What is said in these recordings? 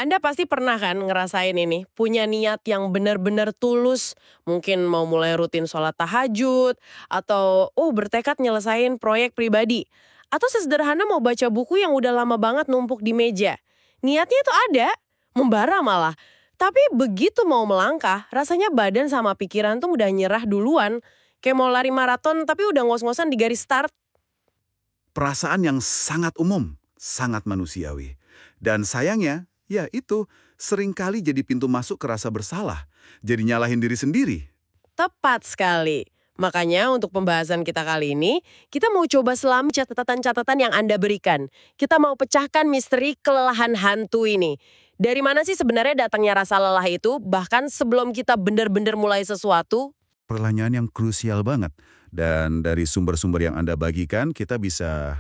Anda pasti pernah kan ngerasain ini, punya niat yang benar-benar tulus, mungkin mau mulai rutin sholat tahajud, atau bertekad nyelesain proyek pribadi, atau sesederhana mau baca buku yang udah lama banget numpuk di meja. Niatnya itu ada, membara malah. Tapi begitu mau melangkah, rasanya badan sama pikiran tuh udah nyerah duluan. Kayak mau lari maraton tapi udah ngos-ngosan di garis start. Perasaan yang sangat umum, sangat manusiawi. Dan sayangnya, ya itu seringkali jadi pintu masuk ke rasa bersalah. Jadi nyalahin diri sendiri. Tepat sekali. Makanya untuk pembahasan kita kali ini, kita mau coba selami catatan-catatan yang Anda berikan. Kita mau pecahkan misteri kelelahan hantu ini. Dari mana sih sebenarnya datangnya rasa lelah itu, bahkan sebelum kita benar-benar mulai sesuatu? Pertanyaan yang krusial banget. Dan dari sumber-sumber yang Anda bagikan, kita bisa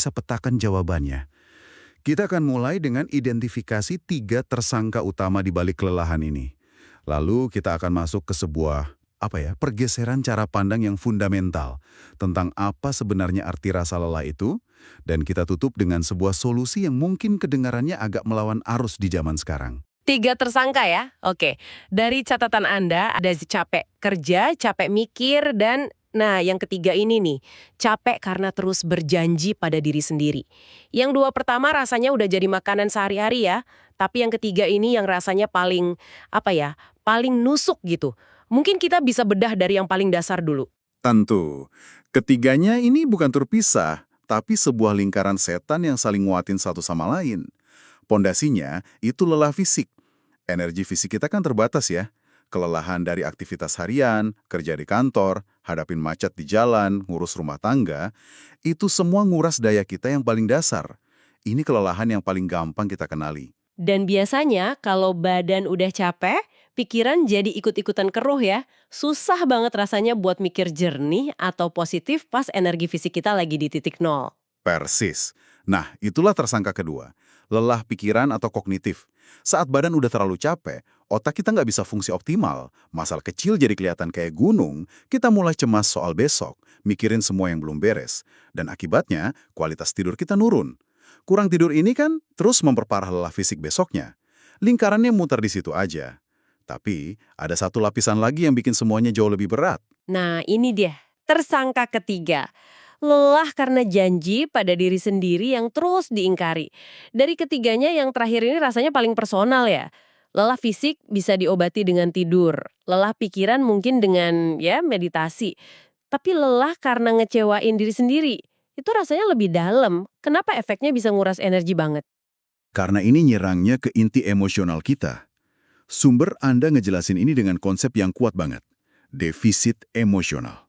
petakan jawabannya. Kita akan mulai dengan identifikasi 3 tersangka utama di balik kelelahan ini. Lalu kita akan masuk ke sebuah pergeseran cara pandang yang fundamental tentang apa sebenarnya arti rasa lelah itu, dan kita tutup dengan sebuah solusi yang mungkin kedengarannya agak melawan arus di zaman sekarang. 3 tersangka ya? Oke. Dari catatan Anda ada capek kerja, capek mikir, dan nah yang ketiga ini nih, capek karena terus berjanji pada diri sendiri. Yang 2 pertama rasanya udah jadi makanan sehari-hari ya, tapi yang ketiga ini yang rasanya paling, paling nusuk gitu. Mungkin kita bisa bedah dari yang paling dasar dulu. Tentu, ketiganya ini bukan terpisah, tapi sebuah lingkaran setan yang saling nguatin satu sama lain. Pondasinya itu lelah fisik. Energi fisik kita kan terbatas ya. Kelelahan dari aktivitas harian, kerja di kantor, hadapin macet di jalan, ngurus rumah tangga, itu semua nguras daya kita yang paling dasar. Ini kelelahan yang paling gampang kita kenali. Dan biasanya kalau badan udah capek, pikiran jadi ikut-ikutan keruh ya. Susah banget rasanya buat mikir jernih atau positif pas energi fisik kita lagi di titik nol. Persis. Nah, itulah tersangka kedua. Lelah pikiran atau kognitif. Saat badan udah terlalu capek, otak kita nggak bisa fungsi optimal. Masalah kecil jadi kelihatan kayak gunung, kita mulai cemas soal besok, mikirin semua yang belum beres. Dan akibatnya, kualitas tidur kita nurun. Kurang tidur ini kan terus memperparah lelah fisik besoknya. Lingkarannya muter di situ aja. Tapi, ada satu lapisan lagi yang bikin semuanya jauh lebih berat. Nah ini dia, tersangka ketiga. Lelah karena janji pada diri sendiri yang terus diingkari. Dari ketiganya yang terakhir ini rasanya paling personal ya. Lelah fisik bisa diobati dengan tidur. Lelah pikiran mungkin dengan ya meditasi. Tapi lelah karena ngecewain diri sendiri. Itu rasanya lebih dalam. Kenapa efeknya bisa nguras energi banget? Karena ini nyerangnya ke inti emosional kita. Sumber Anda ngejelasin ini dengan konsep yang kuat banget. Defisit emosional.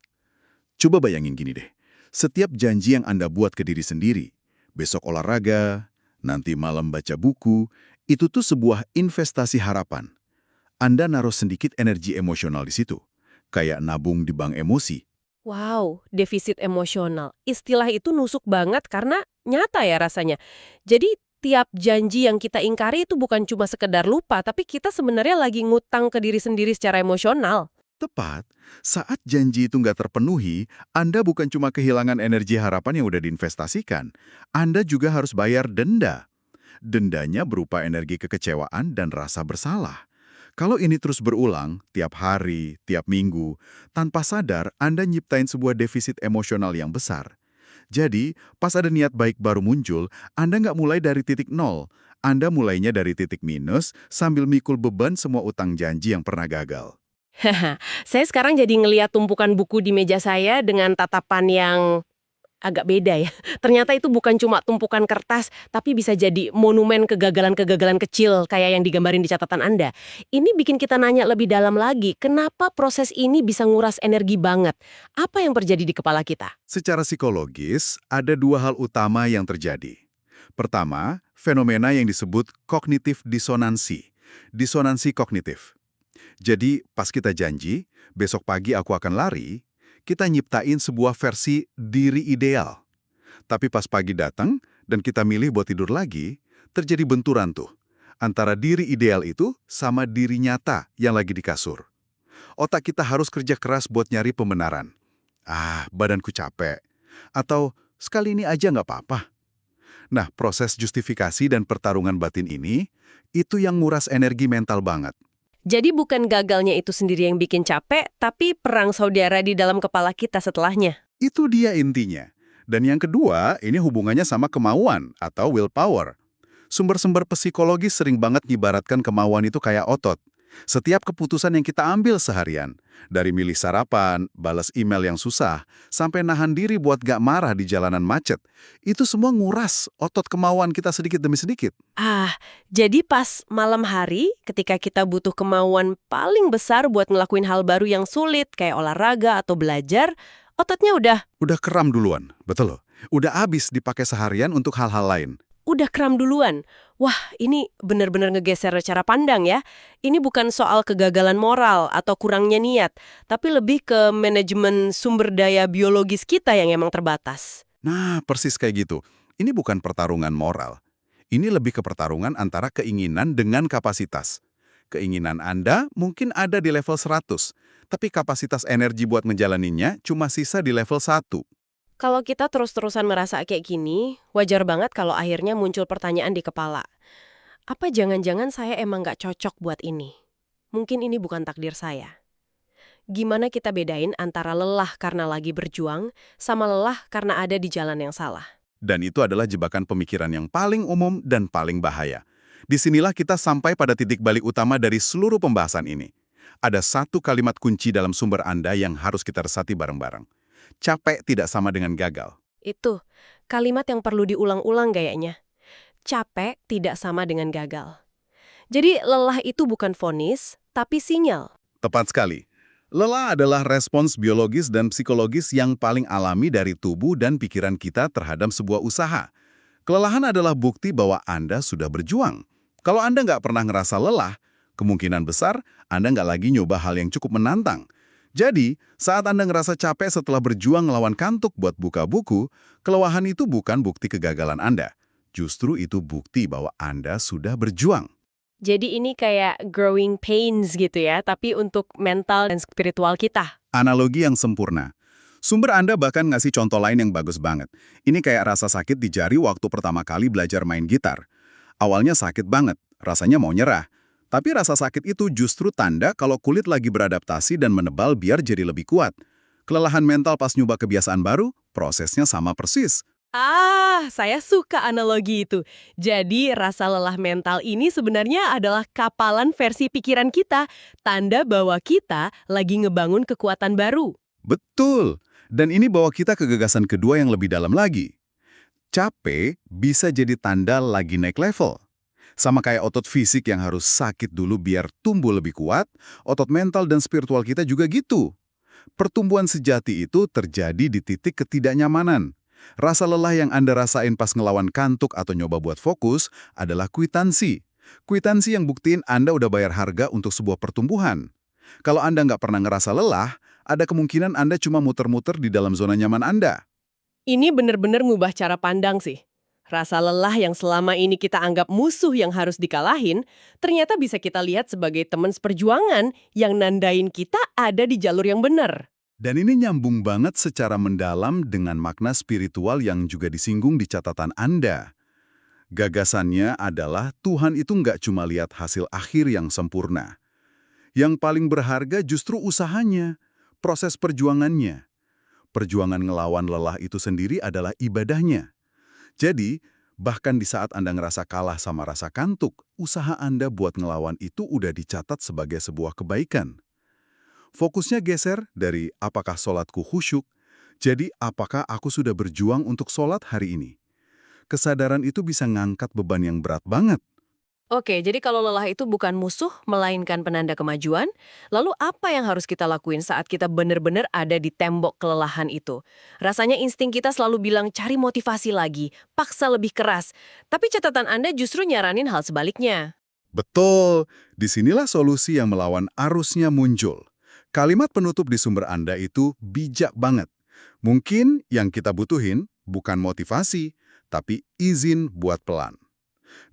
Coba bayangin gini deh. Setiap janji yang Anda buat ke diri sendiri, besok olahraga, nanti malam baca buku, itu tuh sebuah investasi harapan. Anda naruh sedikit energi emosional di situ. Kayak nabung di bank emosi. Wow, defisit emosional. Istilah itu nusuk banget karena nyata ya rasanya. Jadi tiap janji yang kita ingkari itu bukan cuma sekedar lupa, tapi kita sebenarnya lagi ngutang ke diri sendiri secara emosional. Tepat, saat janji itu nggak terpenuhi, Anda bukan cuma kehilangan energi harapan yang udah diinvestasikan, Anda juga harus bayar denda. Dendanya berupa energi kekecewaan dan rasa bersalah. Kalau ini terus berulang, tiap hari, tiap minggu, tanpa sadar Anda nyiptain sebuah defisit emosional yang besar. Jadi, pas ada niat baik baru muncul, Anda nggak mulai dari titik nol. Anda mulainya dari titik minus sambil mikul beban semua utang janji yang pernah gagal. Haha, saya sekarang jadi ngeliat tumpukan buku di meja saya dengan tatapan yang agak beda ya. Ternyata itu bukan cuma tumpukan kertas, tapi bisa jadi monumen kegagalan-kegagalan kecil kayak yang digambarin di catatan Anda. Ini bikin kita nanya lebih dalam lagi, kenapa proses ini bisa nguras energi banget? Apa yang terjadi di kepala kita? Secara psikologis, ada 2 hal utama yang terjadi. Pertama, fenomena yang disebut kognitif disonansi. Disonansi kognitif. Jadi, pas kita janji, besok pagi aku akan lari, kita nyiptain sebuah versi diri ideal. Tapi pas pagi datang dan kita milih buat tidur lagi, terjadi benturan tuh. Antara diri ideal itu sama diri nyata yang lagi di kasur. Otak kita harus kerja keras buat nyari pembenaran. Badanku capek. Atau sekali ini aja nggak apa-apa. Nah, proses justifikasi dan pertarungan batin ini, itu yang nguras energi mental banget. Jadi bukan gagalnya itu sendiri yang bikin capek, tapi perang saudara di dalam kepala kita setelahnya. Itu dia intinya. Dan yang kedua, ini hubungannya sama kemauan atau willpower. Sumber-sumber psikologis sering banget ngibaratkan kemauan itu kayak otot. Setiap keputusan yang kita ambil seharian, dari milih sarapan, balas email yang susah, sampai nahan diri buat gak marah di jalanan macet, itu semua nguras otot kemauan kita sedikit demi sedikit. Ah, jadi pas malam hari ketika kita butuh kemauan paling besar buat ngelakuin hal baru yang sulit kayak olahraga atau belajar, ototnya Udah keram duluan, betul loh. Udah habis dipakai seharian untuk hal-hal lain. udah kram duluan. Wah, ini benar-benar ngegeser cara pandang ya. Ini bukan soal kegagalan moral atau kurangnya niat, tapi lebih ke manajemen sumber daya biologis kita yang emang terbatas. Nah, persis kayak gitu. Ini bukan pertarungan moral. Ini lebih ke pertarungan antara keinginan dengan kapasitas. Keinginan Anda mungkin ada di level 100, tapi kapasitas energi buat ngejalaninnya cuma sisa di level 1. Kalau kita terus-terusan merasa kayak gini, wajar banget kalau akhirnya muncul pertanyaan di kepala. Apa jangan-jangan saya emang nggak cocok buat ini? Mungkin ini bukan takdir saya. Gimana kita bedain antara lelah karena lagi berjuang sama lelah karena ada di jalan yang salah? Dan itu adalah jebakan pemikiran yang paling umum dan paling bahaya. Disinilah kita sampai pada titik balik utama dari seluruh pembahasan ini. Ada satu kalimat kunci dalam sumber Anda yang harus kita resati bareng-bareng. Capek tidak sama dengan gagal. Itu, kalimat yang perlu diulang-ulang gayanya. Capek tidak sama dengan gagal. Jadi lelah itu bukan vonis, tapi sinyal. Tepat sekali. Lelah adalah respons biologis dan psikologis yang paling alami dari tubuh dan pikiran kita terhadap sebuah usaha. Kelelahan adalah bukti bahwa Anda sudah berjuang. Kalau Anda nggak pernah ngerasa lelah, kemungkinan besar Anda nggak lagi nyoba hal yang cukup menantang. Jadi, saat Anda ngerasa capek setelah berjuang ngelawan kantuk buat buka buku, kelelahan itu bukan bukti kegagalan Anda. Justru itu bukti bahwa Anda sudah berjuang. Jadi ini kayak growing pains gitu ya, tapi untuk mental dan spiritual kita. Analogi yang sempurna. Sumber Anda bahkan ngasih contoh lain yang bagus banget. Ini kayak rasa sakit di jari waktu pertama kali belajar main gitar. Awalnya sakit banget, rasanya mau nyerah. Tapi rasa sakit itu justru tanda kalau kulit lagi beradaptasi dan menebal biar jadi lebih kuat. Kelelahan mental pas nyoba kebiasaan baru, prosesnya sama persis. Ah, saya suka analogi itu. Jadi rasa lelah mental ini sebenarnya adalah kapalan versi pikiran kita, tanda bahwa kita lagi ngebangun kekuatan baru. Betul. Dan ini bawa kita ke gagasan kedua yang lebih dalam lagi. Capek bisa jadi tanda lagi naik level. Sama kayak otot fisik yang harus sakit dulu biar tumbuh lebih kuat, otot mental dan spiritual kita juga gitu. Pertumbuhan sejati itu terjadi di titik ketidaknyamanan. Rasa lelah yang Anda rasain pas ngelawan kantuk atau nyoba buat fokus adalah kwitansi. Kwitansi yang buktiin Anda udah bayar harga untuk sebuah pertumbuhan. Kalau Anda nggak pernah ngerasa lelah, ada kemungkinan Anda cuma muter-muter di dalam zona nyaman Anda. Ini bener-bener ngubah cara pandang sih. Rasa lelah yang selama ini kita anggap musuh yang harus dikalahin, ternyata bisa kita lihat sebagai teman seperjuangan yang nandain kita ada di jalur yang benar. Dan ini nyambung banget secara mendalam dengan makna spiritual yang juga disinggung di catatan Anda. Gagasannya adalah Tuhan itu nggak cuma lihat hasil akhir yang sempurna. Yang paling berharga justru usahanya, proses perjuangannya. Perjuangan ngelawan lelah itu sendiri adalah ibadahnya. Jadi, bahkan di saat Anda ngerasa kalah sama rasa kantuk, usaha Anda buat ngelawan itu udah dicatat sebagai sebuah kebaikan. Fokusnya geser dari apakah sholatku khusyuk, jadi apakah aku sudah berjuang untuk sholat hari ini. Kesadaran itu bisa ngangkat beban yang berat banget. Oke, jadi kalau lelah itu bukan musuh, melainkan penanda kemajuan, lalu apa yang harus kita lakuin saat kita benar-benar ada di tembok kelelahan itu? Rasanya insting kita selalu bilang cari motivasi lagi, paksa lebih keras. Tapi catatan Anda justru nyaranin hal sebaliknya. Betul, disinilah solusi yang melawan arusnya muncul. Kalimat penutup di sumber Anda itu bijak banget. Mungkin yang kita butuhin bukan motivasi, tapi izin buat pelan.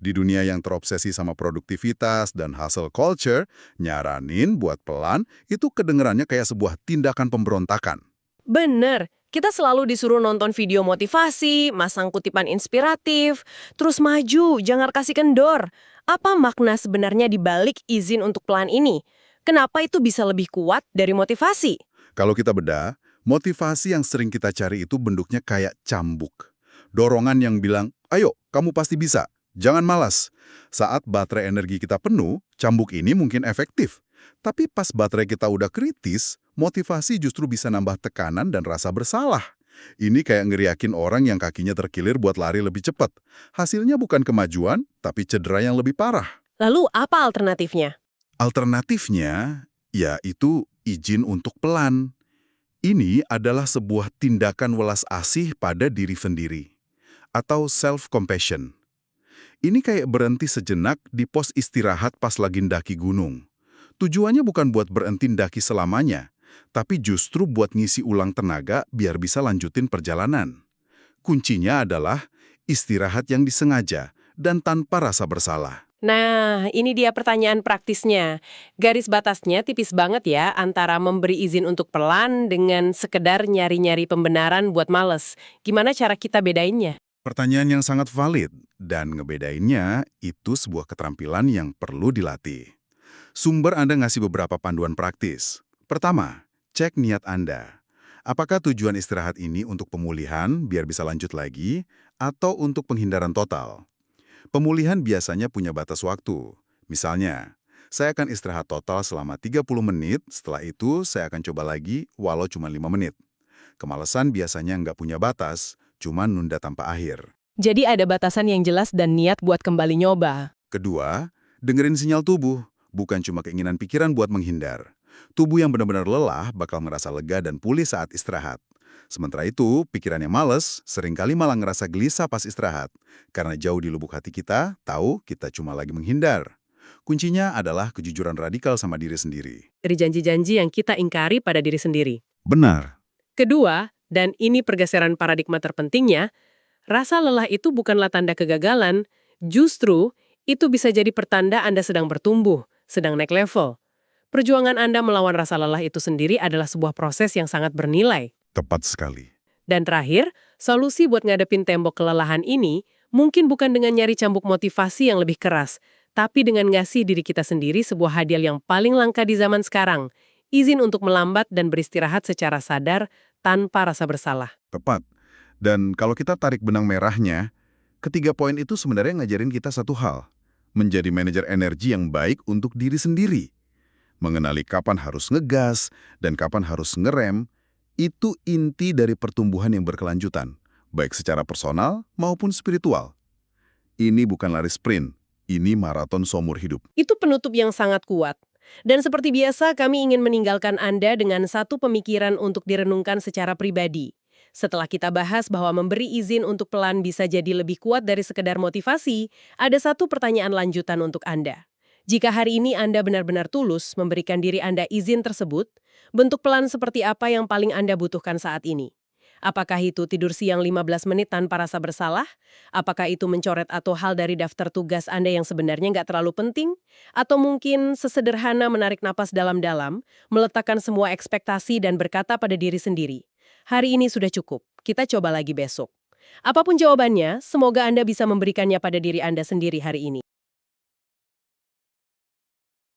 Di dunia yang terobsesi sama produktivitas dan hustle culture, nyaranin buat pelan itu kedengerannya kayak sebuah tindakan pemberontakan. Bener, Kita selalu disuruh nonton video motivasi, masang kutipan inspiratif, terus maju, jangan kasih kendor. Apa makna sebenarnya di balik izin untuk pelan ini? Kenapa itu bisa lebih kuat dari motivasi? Kalau kita bedah, motivasi yang sering kita cari itu bentuknya kayak cambuk. Dorongan yang bilang, ayo, kamu pasti bisa, jangan malas. Saat baterai energi kita penuh, cambuk ini mungkin efektif. Tapi pas baterai kita udah kritis, motivasi justru bisa nambah tekanan dan rasa bersalah. Ini kayak ngeriakin orang yang kakinya terkilir buat lari lebih cepat. Hasilnya bukan kemajuan, tapi cedera yang lebih parah. Lalu apa alternatifnya? Alternatifnya, yaitu izin untuk pelan. Ini adalah sebuah tindakan welas asih pada diri sendiri, atau self-compassion. Ini kayak berhenti sejenak di pos istirahat pas lagi ndaki gunung. Tujuannya bukan buat berhenti ndaki selamanya, tapi justru buat ngisi ulang tenaga biar bisa lanjutin perjalanan. Kuncinya adalah istirahat yang disengaja dan tanpa rasa bersalah. Nah, ini dia pertanyaan praktisnya. Garis batasnya tipis banget ya antara memberi izin untuk pelan dengan sekedar nyari-nyari pembenaran buat males. Gimana cara kita bedainnya? Pertanyaan yang sangat valid, dan ngebedainnya itu sebuah keterampilan yang perlu dilatih. Sumber Anda ngasih beberapa panduan praktis. Pertama, cek niat Anda. Apakah tujuan istirahat ini untuk pemulihan biar bisa lanjut lagi, atau untuk penghindaran total? Pemulihan biasanya punya batas waktu. Misalnya, saya akan istirahat total selama 30 menit, setelah itu saya akan coba lagi walau cuma 5 menit. Kemalasan biasanya nggak punya batas, cuma nunda tanpa akhir. Jadi ada batasan yang jelas dan niat buat kembali nyoba. Kedua, dengerin sinyal tubuh, bukan cuma keinginan pikiran buat menghindar. Tubuh yang benar-benar lelah bakal merasa lega dan pulih saat istirahat. Sementara itu, pikiran yang males seringkali malah ngerasa gelisah pas istirahat. Karena jauh di lubuk hati kita, tahu kita cuma lagi menghindar. Kuncinya adalah kejujuran radikal sama diri sendiri. Dari janji-janji yang kita ingkari pada diri sendiri. Benar. Kedua, dan ini pergeseran paradigma terpentingnya, rasa lelah itu bukanlah tanda kegagalan, justru itu bisa jadi pertanda Anda sedang bertumbuh, sedang naik level. Perjuangan Anda melawan rasa lelah itu sendiri adalah sebuah proses yang sangat bernilai. Tepat sekali. Dan terakhir, solusi buat ngadepin tembok kelelahan ini mungkin bukan dengan nyari cambuk motivasi yang lebih keras, tapi dengan ngasih diri kita sendiri sebuah hadiah yang paling langka di zaman sekarang, izin untuk melambat dan beristirahat secara sadar tanpa rasa bersalah. Tepat. Dan kalau kita tarik benang merahnya, ketiga poin itu sebenarnya ngajarin kita satu hal. Menjadi manajer energi yang baik untuk diri sendiri. Mengenali kapan harus ngegas dan kapan harus ngerem, itu inti dari pertumbuhan yang berkelanjutan, baik secara personal maupun spiritual. Ini bukan lari sprint, ini maraton seumur hidup. Itu penutup yang sangat kuat. Dan seperti biasa, kami ingin meninggalkan Anda dengan satu pemikiran untuk direnungkan secara pribadi. Setelah kita bahas bahwa memberi izin untuk pelan bisa jadi lebih kuat dari sekedar motivasi, ada satu pertanyaan lanjutan untuk Anda. Jika hari ini Anda benar-benar tulus memberikan diri Anda izin tersebut, bentuk pelan seperti apa yang paling Anda butuhkan saat ini? Apakah itu tidur siang 15 menit tanpa rasa bersalah? Apakah itu mencoret atau hal dari daftar tugas Anda yang sebenarnya nggak terlalu penting? Atau mungkin sesederhana menarik napas dalam-dalam, meletakkan semua ekspektasi dan berkata pada diri sendiri, hari ini sudah cukup, kita coba lagi besok. Apapun jawabannya, semoga Anda bisa memberikannya pada diri Anda sendiri hari ini.